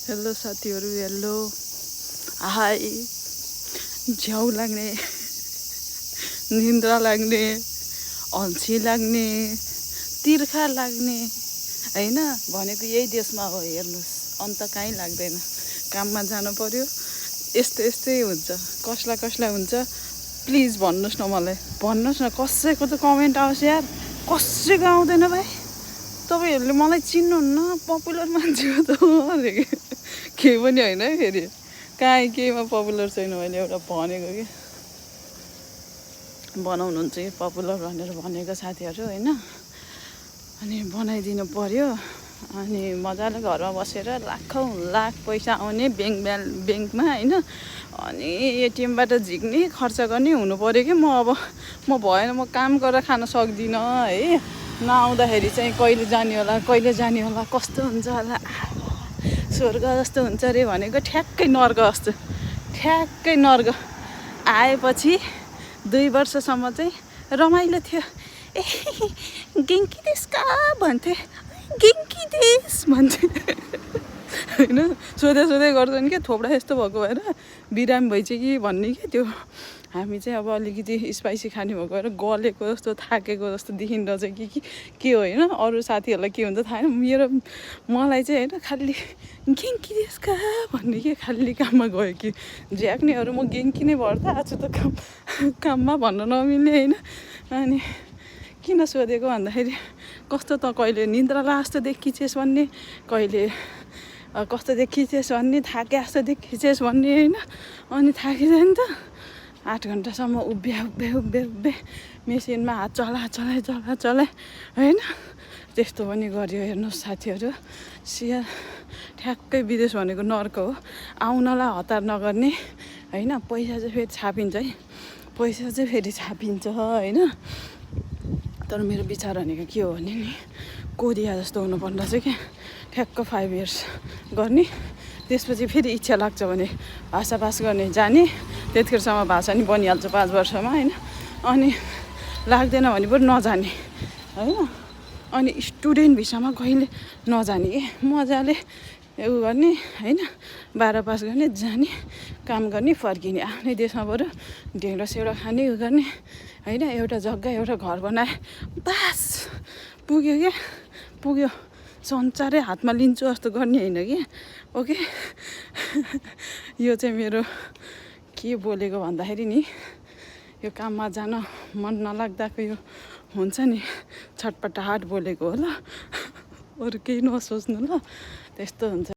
Hello साथीहरू, hello, high. झ्याउ लाग्ने, निन्द्रा लाग्ने, अल्छी लाग्ने, तिर्खा लाग्ने होइन भनेको यही देशमा हो। हेर्नुहोस्, अन्त कहीँ लाग्दैन। काममा जानु पर्यो, यस्तै हुन्छ। कसलाई हुन्छ प्लिज भन्नुहोस् न, मलाई भन्नुहोस् न। कसैको त कमेन्ट आओस् यार, कसैको आउँदैन भाइ। तपाईँहरूले मलाई चिन्नुहुन्न, पपुलर मान्छे हो त केही पनि होइन है। फेरि कहीँ केहीमा पपुलर छैन, मैले एउटा भनेको कि बनाउनुहुन्छ कि पपुलर भनेर भनेको साथीहरू होइन। अनि बनाइदिनु पर्यो। अनि मजाले घरमा बसेर लाखौँ लाख पैसा आउने ब्याङ्कमा होइन। अनि एटिएमबाट झिक्ने खर्च गर्ने हुनु पर्यो कि म भएन, म काम गरेर खान सक्दिनँ है। नआउँदाखेरि चाहिँ कहिले जाने होला, कस्तो हुन्छ होला। स्वर्ग जस्तो हुन्छ अरे भनेको ठ्याक्कै नर्क जस्तो, ठ्याक्कै नर्क। आएपछि 2 वर्षसम्म चाहिँ रमाइलो थियो। ए गेङ्की देश का भन्थे, गेङ्की देश भन्थे होइन। सोधै गर्छन् क्या, थोप्रा यस्तो भएको भएर बिरामी भइसक्यो कि भन्ने क्या। त्यो हामी चाहिँ अब अलिकति स्पाइसी खाने भएको भएर गलेको जस्तो, थाकेको जस्तो देखिन्छ कि के हो होइन। अरू साथीहरूलाई के हुन्छ थाहा छैन। मलाई चाहिँ होइन खालि गेङ्की देशका भन्ने के खालि काममा गयो कि झ्याक्नेहरू म गेङ्की नै भएर त आज त काममा भन्न नमिल्ने होइन। अनि किन सोधेको भन्दाखेरि कस्तो त कहिले निन्द्रा जस्तो देखिछेस् भन्ने, कहिले कस्तो देखिछेस् भन्ने, थाके जस्तो देखिछेस् भन्ने होइन। अनि थाकिँदैन त 8 घन्टासम्म उभ्या मेसिनमा हात चलाए होइन। त्यस्तो पनि गर्यो। हेर्नुहोस् साथीहरू, सिया ठ्याक्कै विदेश भनेको नर्क हो। आउनलाई हतार नगर्ने होइन। पैसा चाहिँ फेरि छापिन्छ होइन। तर मेरो विचार भनेको के हो भने नि, कोरिया जस्तो हुनुपर्ने चाहिँ क्या। ठ्याक्क 5 इयर्स गर्ने, त्यसपछि फेरि इच्छा लाग्छ भने भाषा पास गर्ने जाने। त्यतिखेरसम्म भाषा नि बनिहाल्छ 5 वर्षमा होइन। अनि लाग्दैन भने पनि नजाने होइन। अनि स्टुडेन्ट भिसामा कहिले नजाने कि मजाले उ गर्ने होइन। 12 पास गर्ने, जाने, काम गर्ने, फर्किने। आफ्नै देशमा बरु ढेँडो सेडो खाने, उ गर्ने होइन। एउटा जग्गा एउटा घर बनाए बास, पुग्यो। संसारै हातमा लिन्छु जस्तो गर्ने होइन कि। ओके यो चाहिँ मेरो के बोलेको भन्दाखेरि नि, यो काममा जान मन नलाग्दाको यो हुन्छ नि छटपटाहट बोलेको हो ल। अरू केही नसोच्नु ल, त्यस्तो हुन्छ।